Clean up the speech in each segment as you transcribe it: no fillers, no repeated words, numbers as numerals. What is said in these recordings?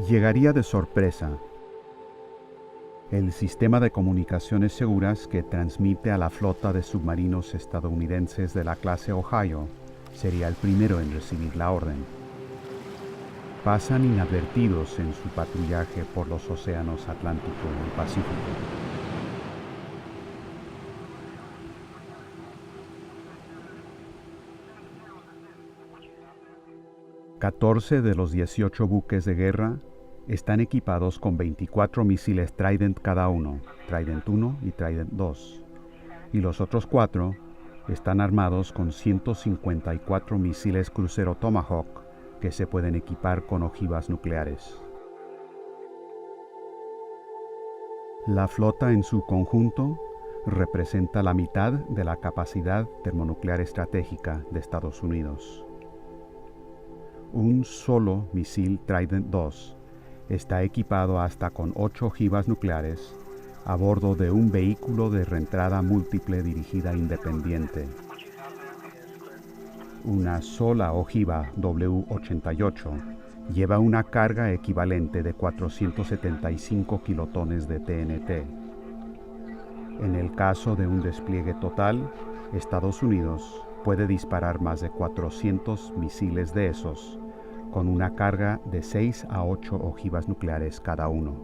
Llegaría de sorpresa. El sistema de comunicaciones seguras que transmite a la flota de submarinos estadounidenses de la clase Ohio sería el primero en recibir la orden. Pasan inadvertidos en su patrullaje por los océanos Atlántico y Pacífico. $14 de los 18 buques de guerra están equipados con 24 misiles Trident cada uno, Trident 1 y Trident 2, y los otros 4 están armados con 154 misiles crucero Tomahawk que se pueden equipar con ojivas nucleares. La flota en su conjunto representa la mitad de la capacidad termonuclear estratégica de Estados Unidos. Un solo misil Trident 2 está equipado hasta con 8 ojivas nucleares a bordo de un vehículo de reentrada múltiple dirigida independiente. Una sola ojiva W-88 lleva una carga equivalente de 475 kilotones de TNT. En el caso de un despliegue total, Estados Unidos puede disparar más de 400 misiles de esos, con una carga de 6 a 8 ojivas nucleares cada uno.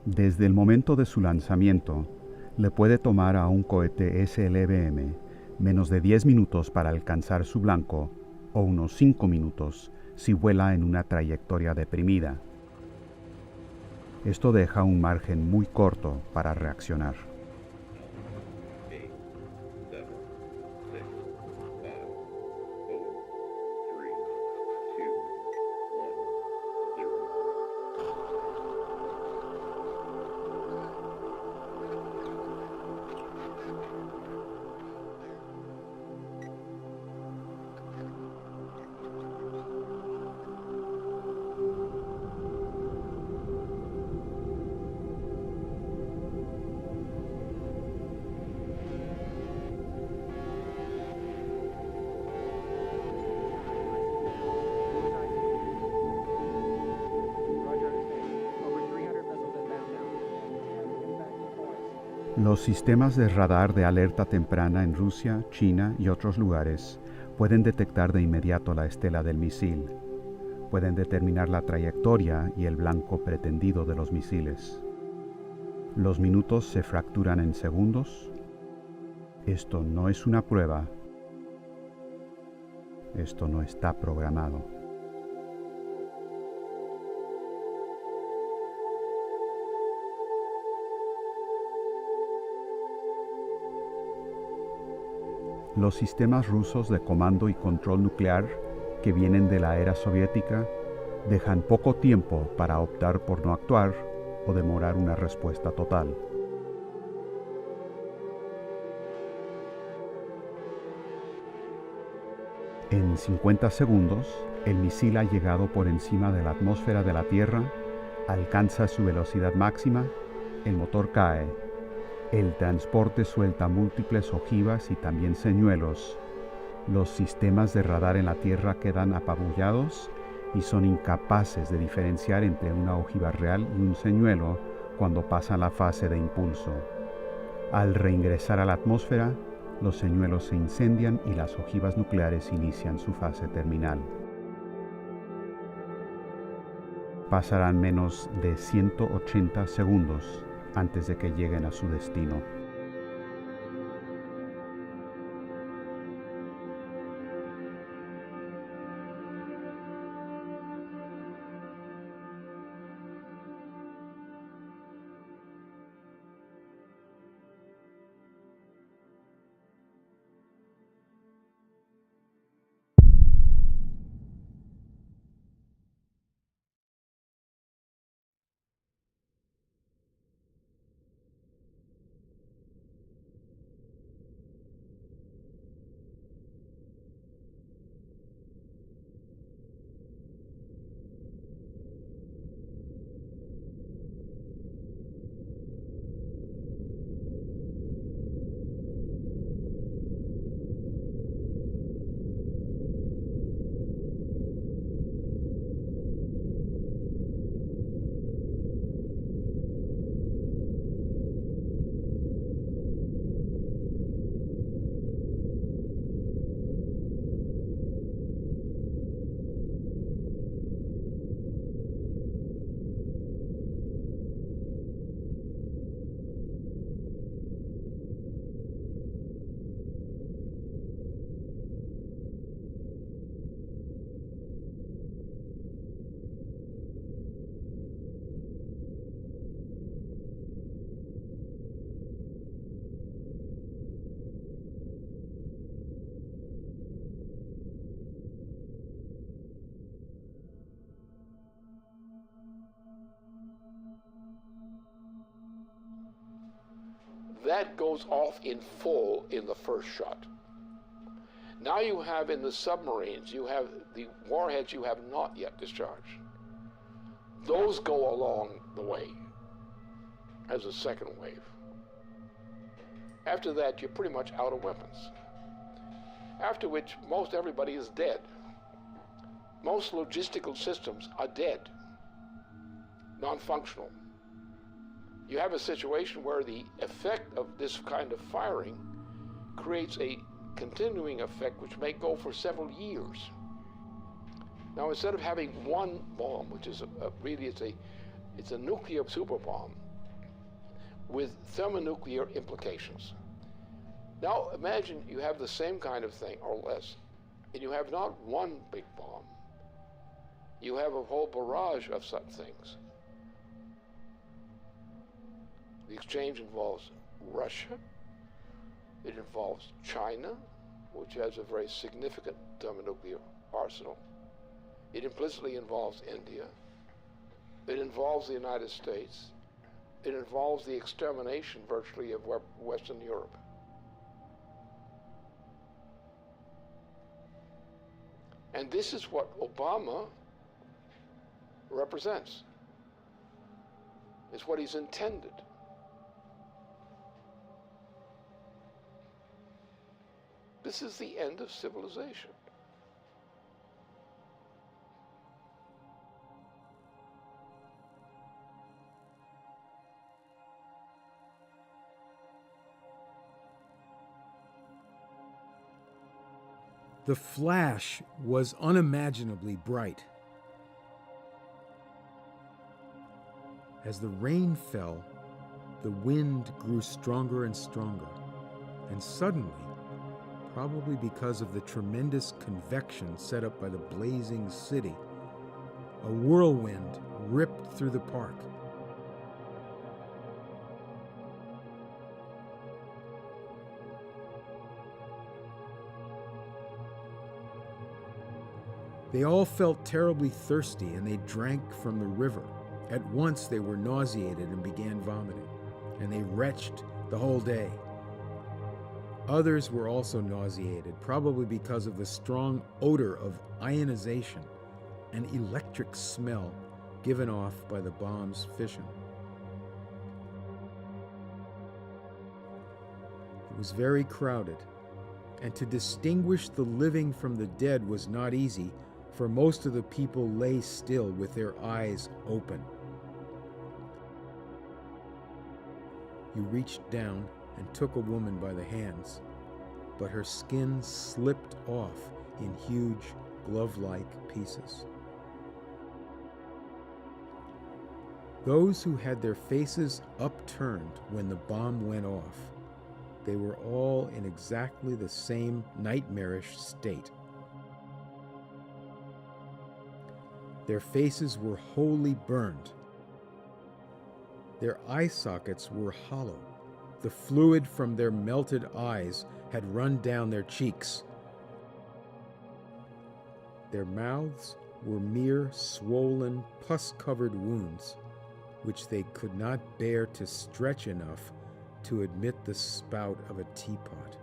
Desde el momento de su lanzamiento, le puede tomar a un cohete SLBM menos de 10 minutos para alcanzar su blanco o unos 5 minutos si vuela en una trayectoria deprimida. Esto deja un margen muy corto para reaccionar. Los sistemas de radar de alerta temprana en Rusia, China y otros lugares pueden detectar de inmediato la estela del misil. Pueden determinar la trayectoria y el blanco pretendido de los misiles. Los minutos se fracturan en segundos. Esto no es una prueba. Esto no está programado. Los sistemas rusos de comando y control nuclear que vienen de la era soviética dejan poco tiempo para optar por no actuar o demorar una respuesta total. En 50 segundos, el misil ha llegado por encima de la atmósfera de la Tierra, alcanza su velocidad máxima, el motor cae. El transporte suelta múltiples ojivas y también señuelos. Los sistemas de radar en la Tierra quedan apabullados y son incapaces de diferenciar entre una ojiva real y un señuelo cuando pasan la fase de impulso. Al reingresar a la atmósfera, los señuelos se incendian y las ojivas nucleares inician su fase terminal. Pasarán menos de 180 segundos antes de que lleguen a su destino. that goes off in full in the first shot. Now you have in the submarines, you have the warheads you have not yet discharged. Those go along the way as a second wave. After that, you're pretty much out of weapons. After which, most everybody is dead. Most logistical systems are dead, non-functional. You have a situation where the effect of this kind of firing creates a continuing effect which may go for several years. Now, instead of having one bomb, which is it's a nuclear super bomb with thermonuclear implications. Now, imagine you have the same kind of thing or less, and you have not one big bomb. You have a whole barrage of such things. The exchange involves Russia. It involves China, which has a very significant thermonuclear arsenal. It implicitly involves India. It involves the United States. It involves the extermination virtually of Western Europe. And this is what Obama represents. It's what he's intended. This is the end of civilization. The flash was unimaginably bright. As the rain fell, the wind grew stronger and stronger, and suddenly, probably because of the tremendous convection set up by the blazing city, a whirlwind ripped through the park. They all felt terribly thirsty, and they drank from the river. At once they were nauseated and began vomiting, and they retched the whole day. Others were also nauseated, probably because of the strong odor of ionization and electric smell given off by the bomb's fission. It was very crowded, and to distinguish the living from the dead was not easy, for most of the people lay still with their eyes open. You reached down and took a woman by the hands, but her skin slipped off in huge glove-like pieces. Those who had their faces upturned when the bomb went off, they were all in exactly the same nightmarish state. Their faces were wholly burned. Their eye sockets were hollow. The fluid from their melted eyes had run down their cheeks. Their mouths were mere swollen, pus-covered wounds, which they could not bear to stretch enough to admit the spout of a teapot.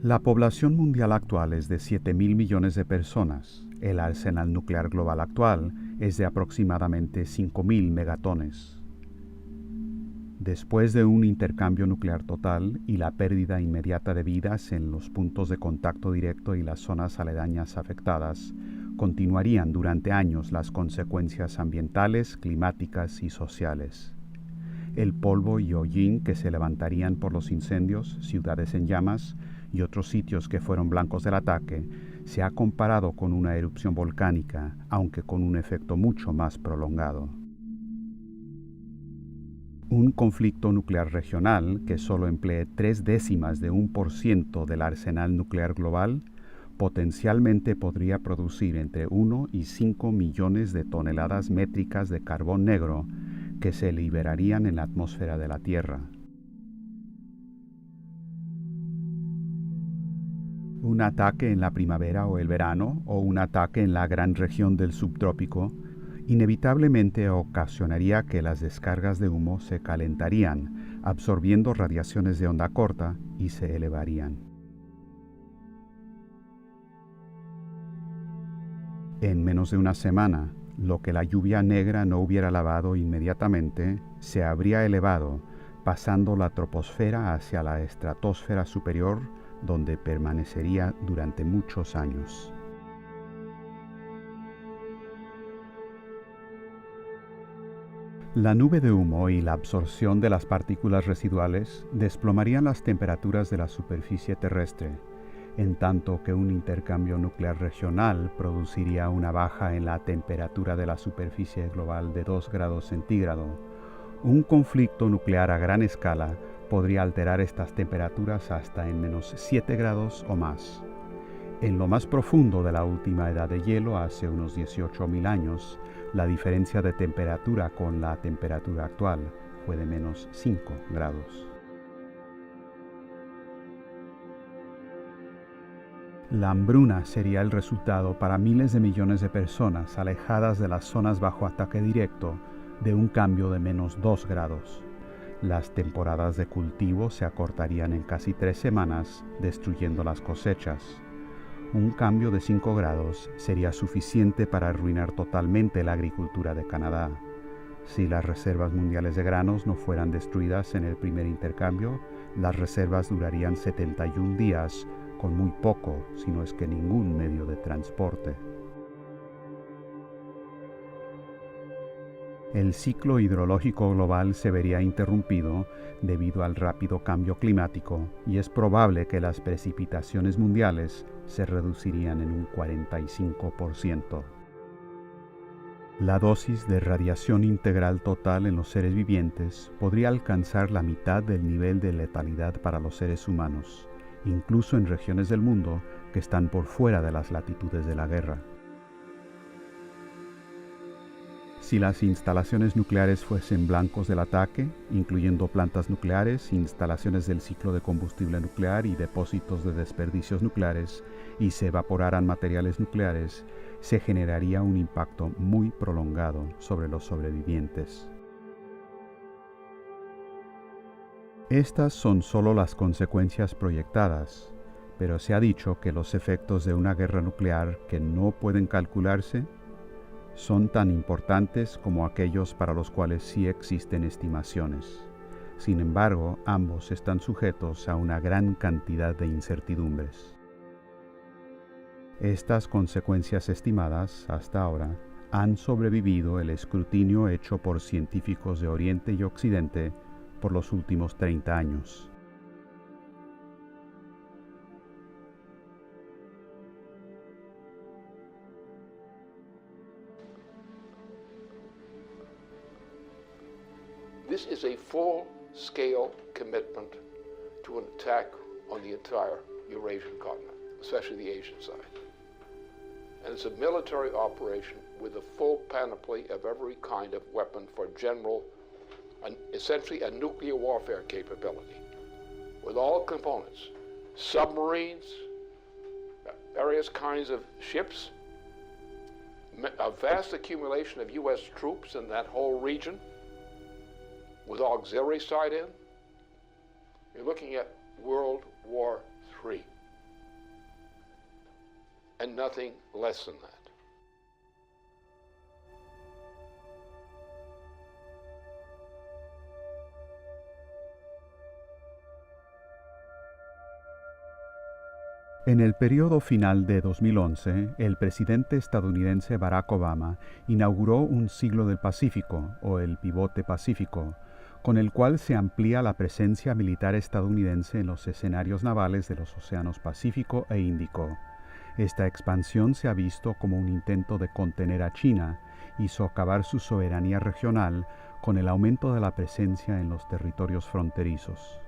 La población mundial actual es de 7.000 millones de personas. El arsenal nuclear global actual es de aproximadamente 5.000 megatones. Después de un intercambio nuclear total y la pérdida inmediata de vidas en los puntos de contacto directo y las zonas aledañas afectadas, continuarían durante años las consecuencias ambientales, climáticas y sociales. El polvo y hollín que se levantarían por los incendios, ciudades en llamas y otros sitios que fueron blancos del ataque, se ha comparado con una erupción volcánica, aunque con un efecto mucho más prolongado. Un conflicto nuclear regional que solo emplee 0.3% del arsenal nuclear global potencialmente podría producir entre 1 y 5 millones de toneladas métricas de carbón negro que se liberarían en la atmósfera de la Tierra. Un ataque en la primavera o el verano, o un ataque en la gran región del subtrópico, inevitablemente ocasionaría que las descargas de humo se calentarían, absorbiendo radiaciones de onda corta y se elevarían. En menos de una semana, lo que la lluvia negra no hubiera lavado inmediatamente se habría elevado, pasando la troposfera hacia la estratosfera superior, donde permanecería durante muchos años. La nube de humo y la absorción de las partículas residuales desplomarían las temperaturas de la superficie terrestre, en tanto que un intercambio nuclear regional produciría una baja en la temperatura de la superficie global de 2 grados centígrados. Un conflicto nuclear a gran escala podría alterar estas temperaturas hasta en menos 7 grados o más. En lo más profundo de la última edad de hielo, hace unos 18.000 años, la diferencia de temperatura con la temperatura actual fue de menos 5 grados. La hambruna sería el resultado para miles de millones de personas alejadas de las zonas bajo ataque directo de un cambio de menos 2 grados. Las temporadas de cultivo se acortarían en casi 3 semanas, destruyendo las cosechas. Un cambio de 5 grados sería suficiente para arruinar totalmente la agricultura de Canadá. Si las reservas mundiales de granos no fueran destruidas en el primer intercambio, las reservas durarían 71 días, con muy poco, si no es que ningún medio de transporte. El ciclo hidrológico global se vería interrumpido debido al rápido cambio climático y es probable que las precipitaciones mundiales se reducirían en un 45%. La dosis de radiación integral total en los seres vivientes podría alcanzar la mitad del nivel de letalidad para los seres humanos, incluso en regiones del mundo que están por fuera de las latitudes de la guerra. Si las instalaciones nucleares fuesen blancos del ataque, incluyendo plantas nucleares, instalaciones del ciclo de combustible nuclear y depósitos de desperdicios nucleares, y se evaporaran materiales nucleares, se generaría un impacto muy prolongado sobre los sobrevivientes. Estas son solo las consecuencias proyectadas, pero se ha dicho que los efectos de una guerra nuclear que no pueden calcularse son tan importantes como aquellos para los cuales sí existen estimaciones. Sin embargo, ambos están sujetos a una gran cantidad de incertidumbres. Estas consecuencias estimadas, hasta ahora, han sobrevivido el escrutinio hecho por científicos de Oriente y Occidente por los últimos 30 años. This is a full-scale commitment to an attack on the entire Eurasian continent, especially the Asian side. And it's a military operation with a full panoply of every kind of weapon for general, essentially a nuclear warfare capability, with all components, submarines, various kinds of ships, a vast accumulation of U.S. troops in that whole region, with auxiliary side in. You're looking at World War III, and nothing less than that. En el periodo final de 2011, el presidente estadounidense Barack Obama inauguró un siglo del Pacífico, o el Pivote Pacífico, con el cual se amplía la presencia militar estadounidense en los escenarios navales de los océanos Pacífico e Índico. Esta expansión se ha visto como un intento de contener a China y socavar su soberanía regional con el aumento de la presencia en los territorios fronterizos.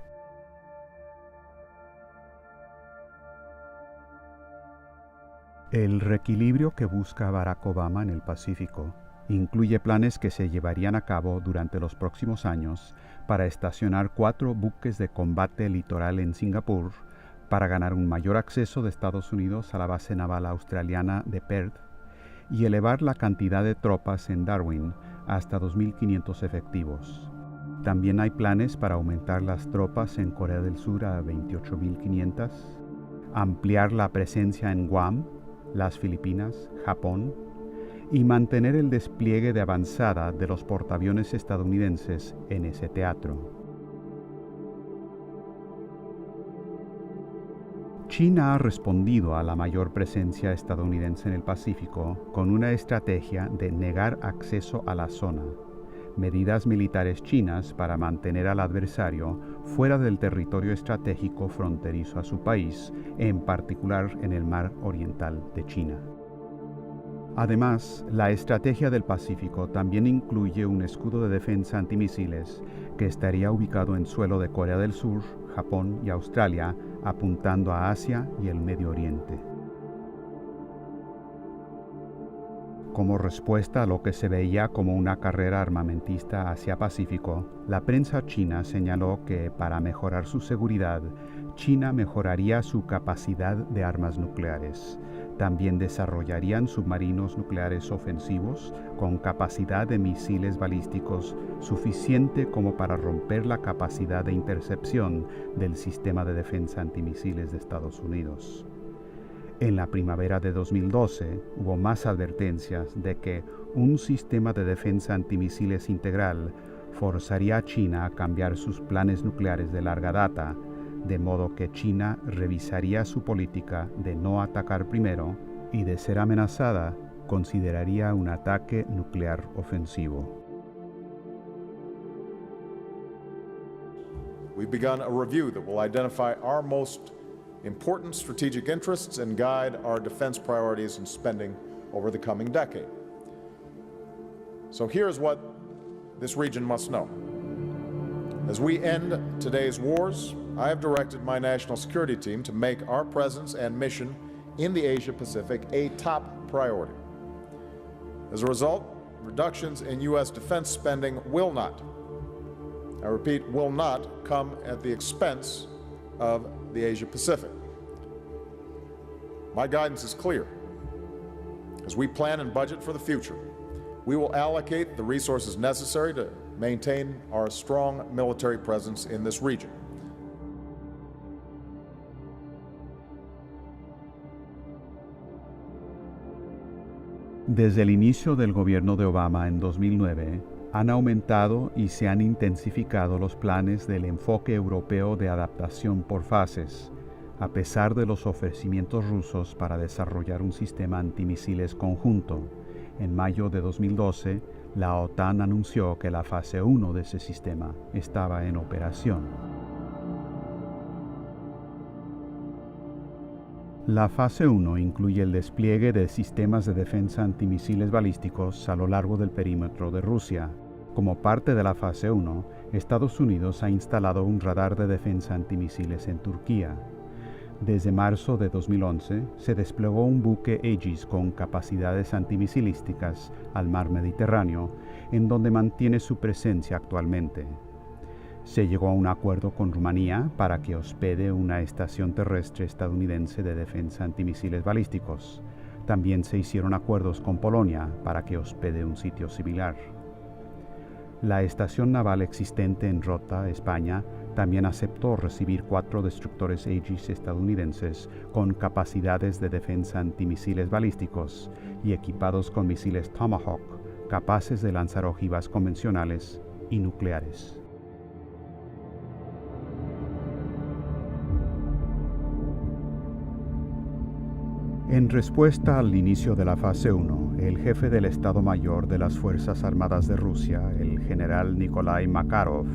El reequilibrio que busca Barack Obama en el Pacífico incluye planes que se llevarían a cabo durante los próximos años para estacionar 4 buques de combate litoral en Singapur para ganar un mayor acceso de Estados Unidos a la base naval australiana de Perth y elevar la cantidad de tropas en Darwin hasta 2.500 efectivos. También hay planes para aumentar las tropas en Corea del Sur a 28.500, ampliar la presencia en Guam, las Filipinas, Japón, y mantener el despliegue de avanzada de los portaaviones estadounidenses en ese teatro. China ha respondido a la mayor presencia estadounidense en el Pacífico con una estrategia de negar acceso a la zona, medidas militares chinas para mantener al adversario fuera del territorio estratégico fronterizo a su país, en particular en el mar oriental de China. Además, la estrategia del Pacífico también incluye un escudo de defensa antimisiles que estaría ubicado en suelo de Corea del Sur, Japón y Australia, apuntando a Asia y el Medio Oriente. Como respuesta a lo que se veía como una carrera armamentista Asia-Pacífico, la prensa china señaló que para mejorar su seguridad, China mejoraría su capacidad de armas nucleares. También desarrollarían submarinos nucleares ofensivos con capacidad de misiles balísticos suficiente como para romper la capacidad de intercepción del sistema de defensa antimisiles de Estados Unidos. En la primavera de 2012 hubo más advertencias de que un sistema de defensa antimisiles integral forzaría a China a cambiar sus planes nucleares de larga data, de modo que China revisaría su política de no atacar primero y, de ser amenazada, consideraría un ataque nuclear ofensivo. We've begun a review that will identify our most important strategic interests and guide our defense priorities and spending over the coming decade. So here's what this region must know. As we end today's wars, I have directed my national security team to make our presence and mission in the Asia-Pacific a top priority. As a result, reductions in U.S. defense spending will not, I repeat, will not come at the expense of the Asia-Pacific. My guidance is clear. As we plan and budget for the future, we will allocate the resources necessary to maintain our strong military presence in this region. Desde el inicio del gobierno de Obama en 2009, han aumentado y se han intensificado los planes del enfoque europeo de adaptación por fases, a pesar de los ofrecimientos rusos para desarrollar un sistema antimisiles conjunto. En mayo de 2012, la OTAN anunció que la fase 1 de ese sistema estaba en operación. La fase 1 incluye el despliegue de sistemas de defensa antimisiles balísticos a lo largo del perímetro de Rusia. Como parte de la fase 1, Estados Unidos ha instalado un radar de defensa antimisiles en Turquía. Desde marzo de 2011, se desplegó un buque Aegis con capacidades antimisilísticas al mar Mediterráneo, en donde mantiene su presencia actualmente. Se llegó a un acuerdo con Rumanía para que hospede una estación terrestre estadounidense de defensa antimisiles balísticos. También se hicieron acuerdos con Polonia para que hospede un sitio similar. La estación naval existente en Rota, España, también aceptó recibir 4 destructores Aegis estadounidenses con capacidades de defensa antimisiles balísticos y equipados con misiles Tomahawk, capaces de lanzar ojivas convencionales y nucleares. En respuesta al inicio de la fase 1, el jefe del Estado Mayor de las Fuerzas Armadas de Rusia, el general Nikolai Makarov,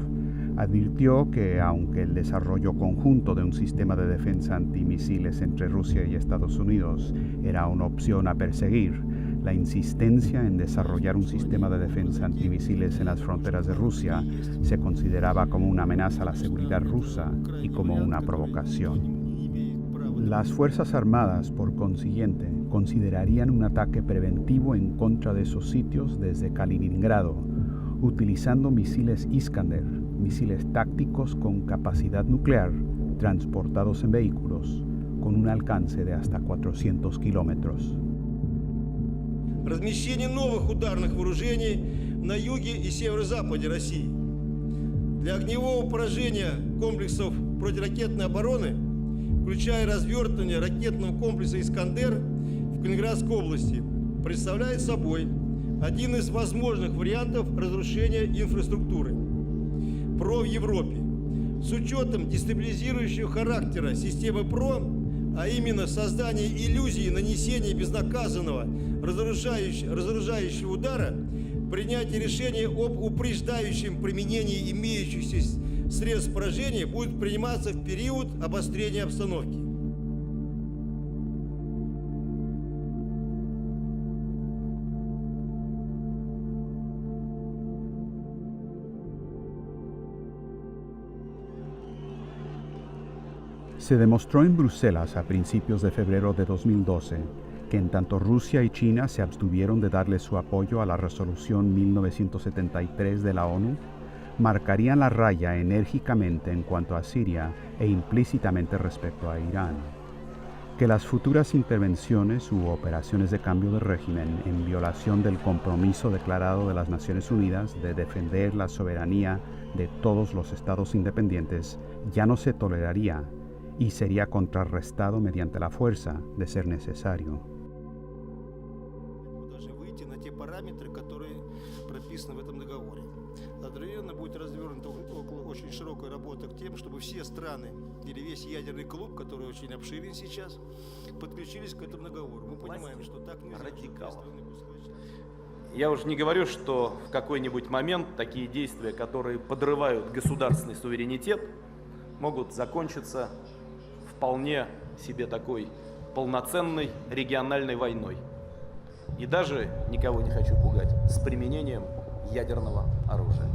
advirtió que aunque el desarrollo conjunto de un sistema de defensa antimisiles entre Rusia y Estados Unidos era una opción a perseguir, la insistencia en desarrollar un sistema de defensa antimisiles en las fronteras de Rusia se consideraba como una amenaza a la seguridad rusa y como una provocación. Las Fuerzas Armadas, por consiguiente, considerarían un ataque preventivo en contra de esos sitios desde Kaliningrado, utilizando misiles Iskander, misiles tácticos con capacidad nuclear, transportados en vehículos, con un alcance de hasta 400 kilómetros. Размещение новых ударных вооружений на юге и северо-западе России. Для огневого поражения комплексов противоракетной обороны, включая развертывание ракетного комплекса «Искандер» в Калининградской области, представляет собой один из возможных вариантов разрушения инфраструктуры ПРО в Европе. С учетом дестабилизирующего характера системы ПРО, а именно создание иллюзии нанесения безнаказанного разоружающего удара, принятие решения об упреждающем применении имеющихся средств поражения будет приниматься в период обострения обстановки. Se demostró en Bruselas a principios de febrero de 2012 que en tanto Rusia y China se abstuvieron de darle su apoyo a la resolución 1973 de la ONU, marcarían la raya enérgicamente en cuanto a Siria e implícitamente respecto a Irán. Que las futuras intervenciones u operaciones de cambio de régimen en violación del compromiso declarado de las Naciones Unidas de defender la soberanía de todos los estados independientes ya no se toleraría y sería contrarrestado mediante la fuerza de ser necesario. Одновременно будет развернута очень широкая работа к тем, чтобы все страны или весь ядерный клуб, который очень обширен сейчас, подключились к этому договору. Мы понимаем, что так нельзя. Радикалов. Я уже не говорю, что в какой-нибудь момент такие действия, которые подрывают государственный суверенитет, могут закончиться вполне себе такой полноценной региональной войной. И даже, никого не хочу пугать, с применением ядерного оружия.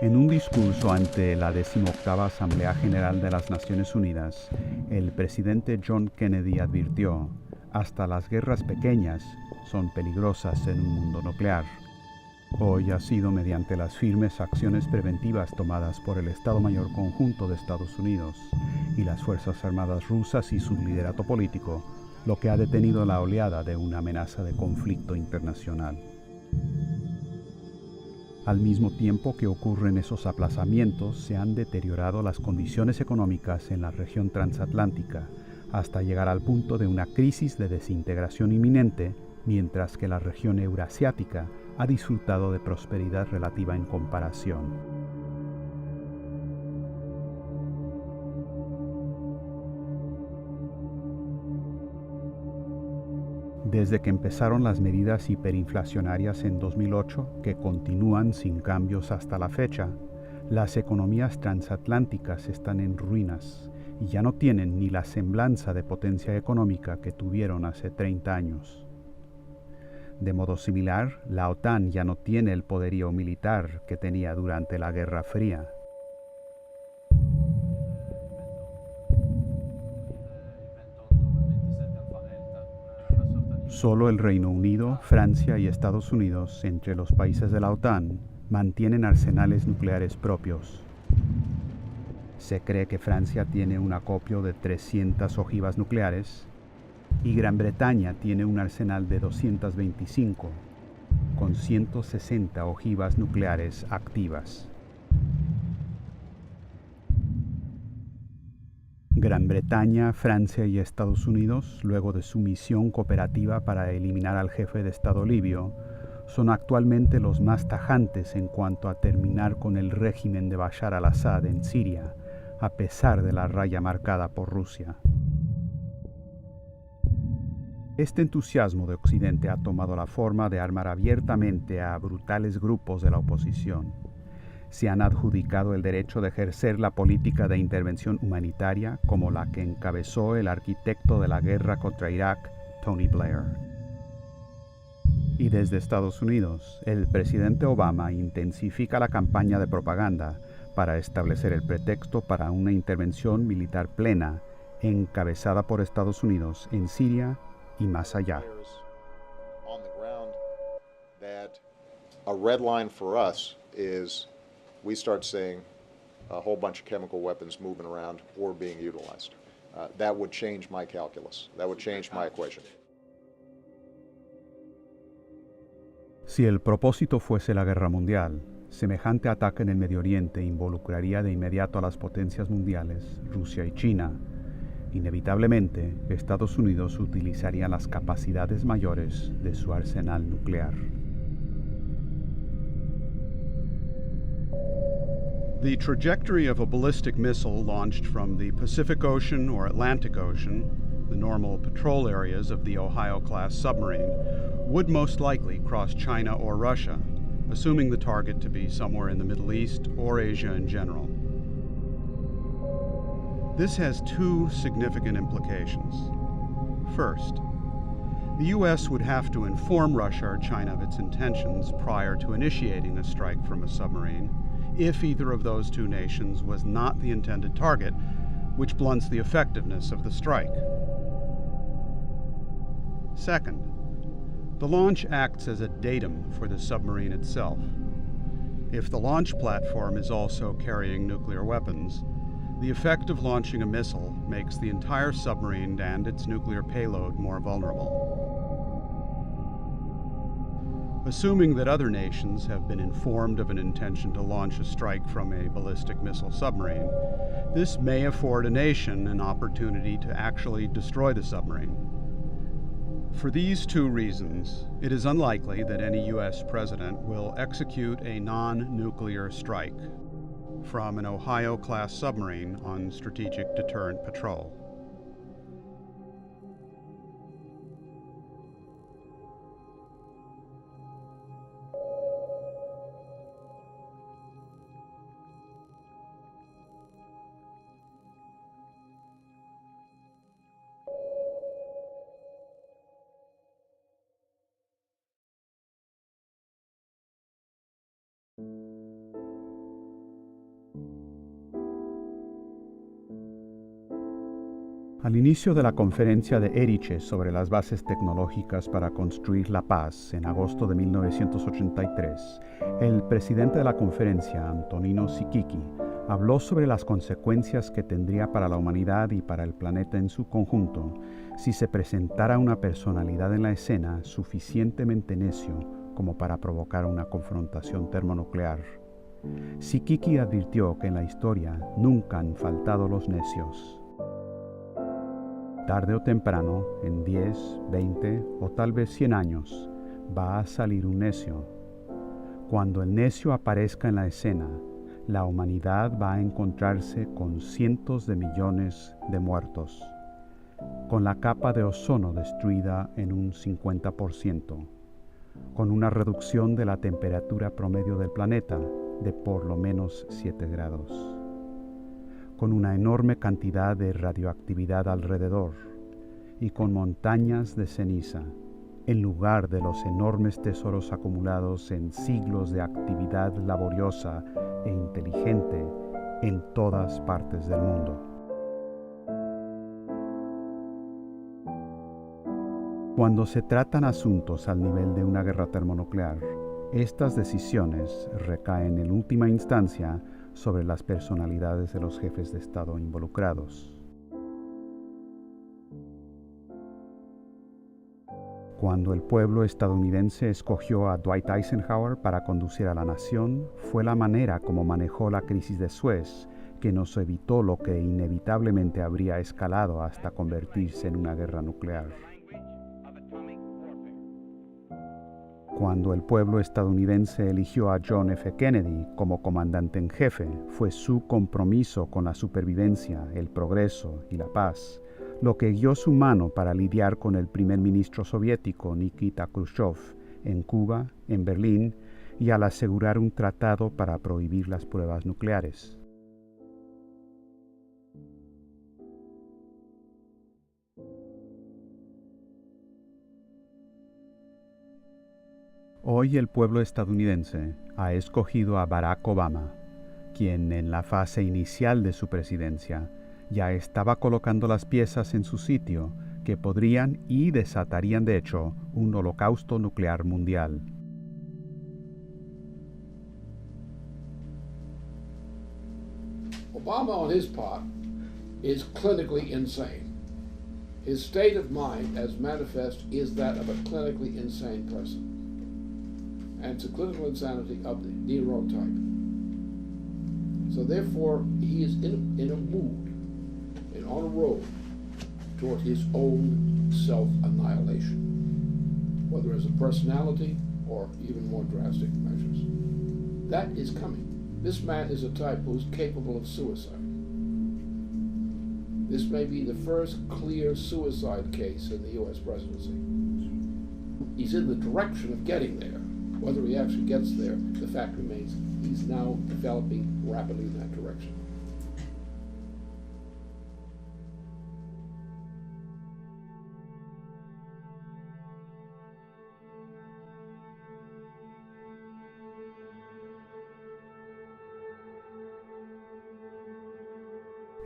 En un discurso ante la 18ª Asamblea General de las Naciones Unidas, el presidente John Kennedy advirtió: hasta las guerras pequeñas son peligrosas en un mundo nuclear. Hoy ha sido mediante las firmes acciones preventivas tomadas por el Estado Mayor Conjunto de Estados Unidos y las Fuerzas Armadas rusas y su liderato político lo que ha detenido la oleada de una amenaza de conflicto internacional. Al mismo tiempo que ocurren esos aplazamientos, se han deteriorado las condiciones económicas en la región transatlántica hasta llegar al punto de una crisis de desintegración inminente, mientras que la región eurasiática ha disfrutado de prosperidad relativa en comparación. Desde que empezaron las medidas hiperinflacionarias en 2008, que continúan sin cambios hasta la fecha, las economías transatlánticas están en ruinas y ya no tienen ni la semblanza de potencia económica que tuvieron hace 30 años. De modo similar, la OTAN ya no tiene el poderío militar que tenía durante la Guerra Fría. Solo el Reino Unido, Francia y Estados Unidos, entre los países de la OTAN, mantienen arsenales nucleares propios. Se cree que Francia tiene un acopio de 300 ojivas nucleares y Gran Bretaña tiene un arsenal de 225, con 160 ojivas nucleares activas. Gran Bretaña, Francia y Estados Unidos, luego de su misión cooperativa para eliminar al jefe de Estado libio, son actualmente los más tajantes en cuanto a terminar con el régimen de Bashar al-Assad en Siria, a pesar de la raya marcada por Rusia. Este entusiasmo de Occidente ha tomado la forma de armar abiertamente a brutales grupos de la oposición. Se han adjudicado el derecho de ejercer la política de intervención humanitaria como la que encabezó el arquitecto de la guerra contra Irak, Tony Blair. Y desde Estados Unidos, el presidente Obama intensifica la campaña de propaganda para establecer el pretexto para una intervención militar plena, encabezada por Estados Unidos en Siria y más allá. A red line for us is we start seeing a whole bunch of chemical weapons moving around or being utilized. That would change my calculus. That would change my equation. Si el propósito fuese la guerra mundial, semejante ataque en el Medio Oriente involucraría de inmediato a las potencias mundiales, Rusia y China. Inevitablemente, Estados Unidos utilizaría las capacidades mayores de su arsenal nuclear. The trajectory of a ballistic missile launched from the Pacific Ocean or Atlantic Ocean, the normal patrol areas of the Ohio-class submarine, would most likely cross China or Russia, assuming the target to be somewhere in the Middle East or Asia in general. This has two significant implications. First, the U.S. would have to inform Russia or China of its intentions prior to initiating a strike from a submarine, if either of those two nations was not the intended target, which blunts the effectiveness of the strike. Second, the launch acts as a datum for the submarine itself. If the launch platform is also carrying nuclear weapons, the effect of launching a missile makes the entire submarine and its nuclear payload more vulnerable. Assuming that other nations have been informed of an intention to launch a strike from a ballistic missile submarine, this may afford a nation an opportunity to actually destroy the submarine. For these two reasons, it is unlikely that any U.S. president will execute a non-nuclear strike from an Ohio-class submarine on strategic deterrent patrol. Al inicio de la conferencia de Erice sobre las bases tecnológicas para construir la paz en agosto de 1983, el presidente de la conferencia, Antonino Siquiqui, habló sobre las consecuencias que tendría para la humanidad y para el planeta en su conjunto si se presentara una personalidad en la escena suficientemente necio como para provocar una confrontación termonuclear. Siquiqui advirtió que en la historia nunca han faltado los necios. Tarde o temprano, en 10, 20 o tal vez 100 años, va a salir un necio. Cuando el necio aparezca en la escena, la humanidad va a encontrarse con cientos de millones de muertos, con la capa de ozono destruida en un 50%, con una reducción de la temperatura promedio del planeta de por lo menos 7 grados. Con una enorme cantidad de radioactividad alrededor y con montañas de ceniza, en lugar de los enormes tesoros acumulados en siglos de actividad laboriosa e inteligente en todas partes del mundo. Cuando se tratan asuntos al nivel de una guerra termonuclear, estas decisiones recaen en última instancia sobre las personalidades de los jefes de Estado involucrados. Cuando el pueblo estadounidense escogió a Dwight Eisenhower para conducir a la nación, fue la manera como manejó la crisis de Suez que nos evitó lo que inevitablemente habría escalado hasta convertirse en una guerra nuclear. Cuando el pueblo estadounidense eligió a John F. Kennedy como comandante en jefe, fue su compromiso con la supervivencia, el progreso y la paz lo que guió su mano para lidiar con el primer ministro soviético Nikita Khrushchev en Cuba, en Berlín, y al asegurar un tratado para prohibir las pruebas nucleares. Hoy el pueblo estadounidense ha escogido a Barack Obama, quien en la fase inicial de su presidencia ya estaba colocando las piezas en su sitio que podrían y desatarían de hecho un holocausto nuclear mundial. Obama, on his part, is clinically insane. His state of mind, as manifest, is that of a clinically insane person. And it's a clinical insanity of the Nero type. So therefore, he is in a mood and on a road toward his own self-annihilation, whether as a personality or even more drastic measures. That is coming. This man is a type who is capable of suicide. This may be the first clear suicide case in the U.S. presidency. He's in the direction of getting there. Whether he actually gets there, the fact remains he's now developing rapidly in that direction.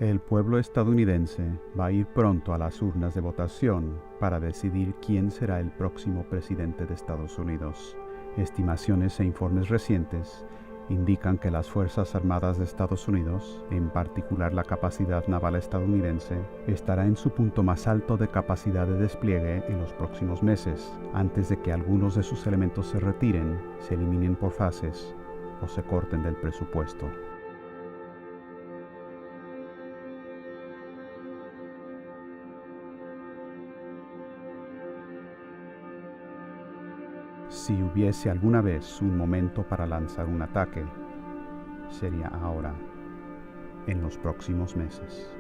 El pueblo estadounidense va a ir pronto a las urnas de votación para decidir quién será el próximo presidente de Estados Unidos. Estimaciones e informes recientes indican que las Fuerzas Armadas de Estados Unidos, en particular la capacidad naval estadounidense, estará en su punto más alto de capacidad de despliegue en los próximos meses, antes de que algunos de sus elementos se retiren, se eliminen por fases o se corten del presupuesto. Si hubiese alguna vez un momento para lanzar un ataque, sería ahora, en los próximos meses.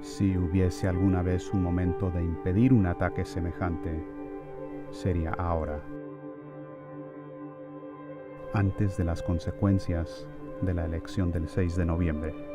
Si hubiese alguna vez un momento de impedir un ataque semejante, sería ahora, antes de las consecuencias de la elección del 6 de noviembre.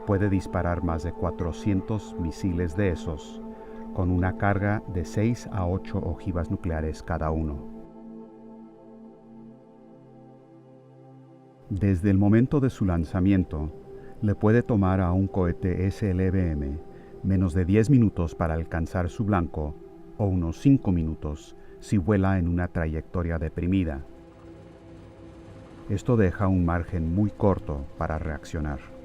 Puede disparar más de 400 misiles de esos, con una carga de 6 a 8 ojivas nucleares cada uno. Desde el momento de su lanzamiento, le puede tomar a un cohete SLBM menos de 10 minutos para alcanzar su blanco o unos 5 minutos si vuela en una trayectoria deprimida. Esto deja un margen muy corto para reaccionar.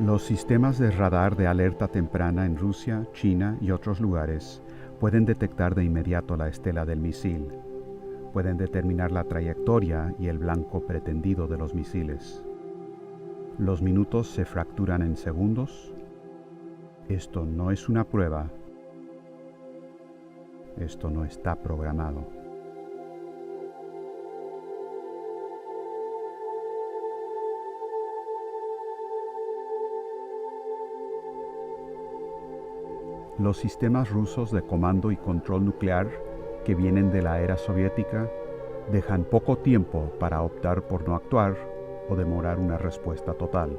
Los sistemas de radar de alerta temprana en Rusia, China y otros lugares pueden detectar de inmediato la estela del misil. Pueden determinar la trayectoria y el blanco pretendido de los misiles. Los minutos se fracturan en segundos. Esto no es una prueba. Esto no está programado. Los sistemas rusos de comando y control nuclear que vienen de la era soviética dejan poco tiempo para optar por no actuar o demorar una respuesta total.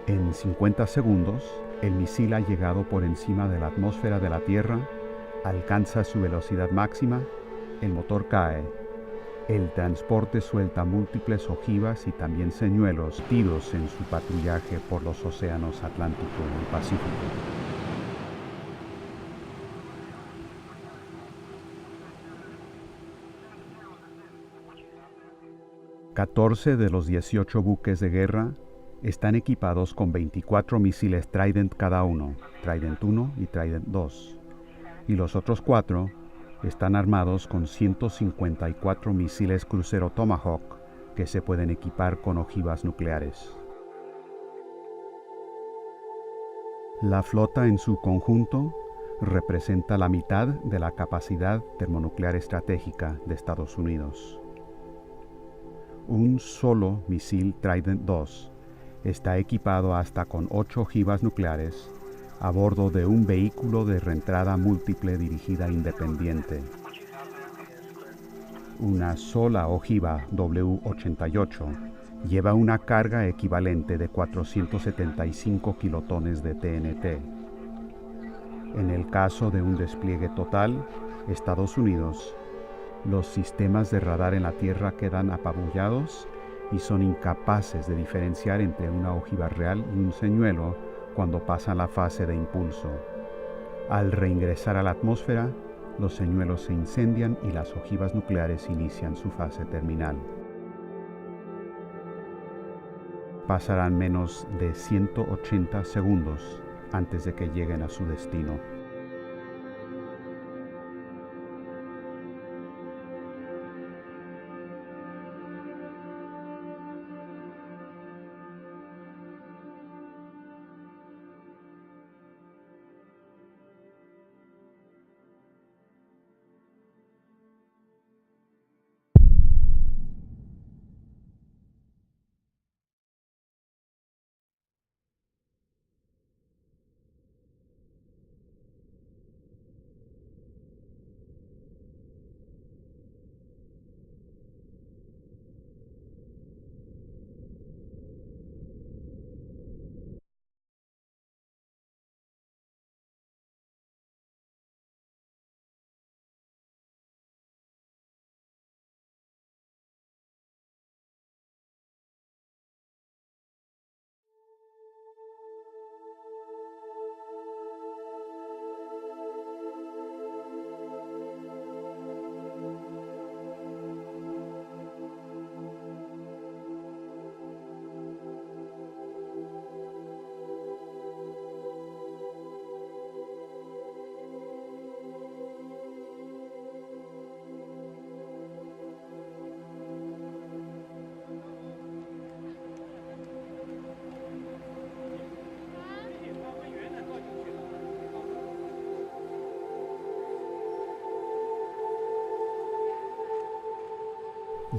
En 50 segundos, el misil ha llegado por encima de la atmósfera de la Tierra, alcanza su velocidad máxima, el motor cae. El transporte suelta múltiples ojivas y también señuelos tiros en su patrullaje por los océanos Atlántico y Pacífico. $14 de los 18 buques de guerra están equipados con 24 misiles Trident cada uno, Trident 1 y Trident 2, y los otros 4 están armados con 154 misiles crucero Tomahawk que se pueden equipar con ojivas nucleares. La flota en su conjunto representa la mitad de la capacidad termonuclear estratégica de Estados Unidos. Un solo misil Trident 2 está equipado hasta con 8 ojivas nucleares a bordo de un vehículo de reentrada múltiple dirigida independiente. Una sola ojiva W-88 lleva una carga equivalente de 475 kilotones de TNT. En el caso de un despliegue total, Estados Unidos, los sistemas de radar en la Tierra quedan apabullados y son incapaces de diferenciar entre una ojiva real y un señuelo cuando pasan la fase de impulso. Al reingresar a la atmósfera, los señuelos se incendian y las ojivas nucleares inician su fase terminal. Pasarán menos de 180 segundos antes de que lleguen a su destino.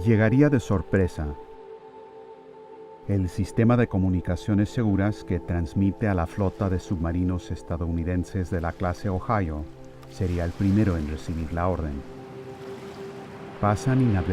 Llegaría de sorpresa. El sistema de comunicaciones seguras que transmite a la flota de submarinos estadounidenses de la clase Ohio sería el primero en recibir la orden. Pasan inadvertidos